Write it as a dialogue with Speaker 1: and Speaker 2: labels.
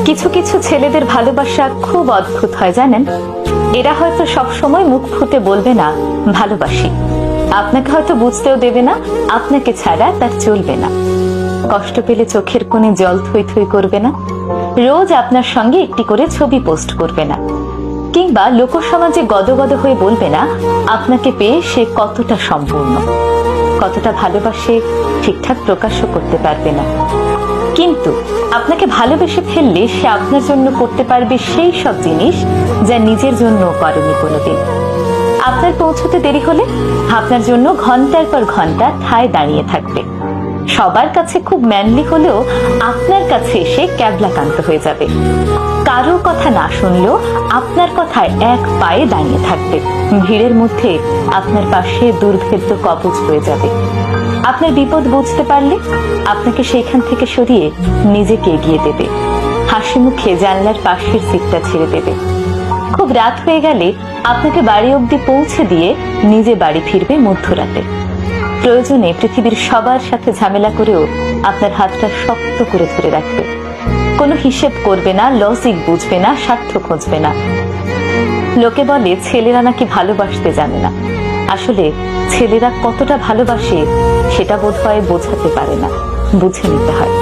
Speaker 1: কিছু কিছু ছেলেদের ভালোবাসা খুব অদ্ভুত হয় জানেন। এরা হয়তো সব সময় মুখ ফুটে বলবে না ভালোবাসি, আপনাকে হয়তো বুঝতেও দেবে না আপনাকে ছাড়া তার চলবে না। কষ্ট পেলে চোখের কোণে জল থই থই করবে না, রোজ আপনার সঙ্গে একটি করে ছবি পোস্ট করবে না, কিংবা লোকসমাজে গদগদ হয়ে বলবে না আপনাকে পেয়ে সে কতটা সম্পূর্ণ, কতটা ভালোবাসে ঠিকঠাক প্রকাশও করতে পারবে না। কিন্তু আপনাকে ভালোবেসে ফেললে সে আপনার জন্য করতে পারবে সেই সব জিনিস যা নিজের জন্য করেনি কোনোদিন। আপনার পৌঁছতে দেরি হলে আপনার জন্য ঘন্টার পর ঘন্টা ঠায় দাঁড়িয়ে থাকবে। সবার কাছে খুব ম্যানলি হলেও আপনার কাছে এসে ক্যাবলাকান্ত হয়ে যাবে। কারো কথা না শুনলেও আপনার কথায় এক পায়ে দাঁড়িয়ে থাকবে। ভিড়ের মধ্যে আপনার পাশে দুর্ভেদ্য কবচ হয়ে যাবে। আপনার বিপদ বুঝতে পারলে আপনাকে সেইখান থেকে সরিয়ে নিজেকে এগিয়ে দেবে। হাসি মুখে জানলার পাশের সিটটা ছেড়ে দেবে। খুব রাত হয়ে গেলে আপনাকে বাড়ি অবধি পৌঁছে দিয়ে নিজে বাড়ি ফিরবে মধ্যরাতে। প্রয়োজনে পৃথিবীর সবার সাথে ঝামেলা করেও আপনার হাতটা শক্ত করে ধরে রাখবে। কোনো হিসেব করবে না, লজিক বুঝবে না, স্বার্থ খুঁজবে না। লোকে বলে ছেলেরা নাকি ভালোবাসতে জানে না। আসলে ছেলেরা কতটা ভালোবাসে সেটা বোধহয় বোঝাতে পারে না, বুঝে নিতে হয়।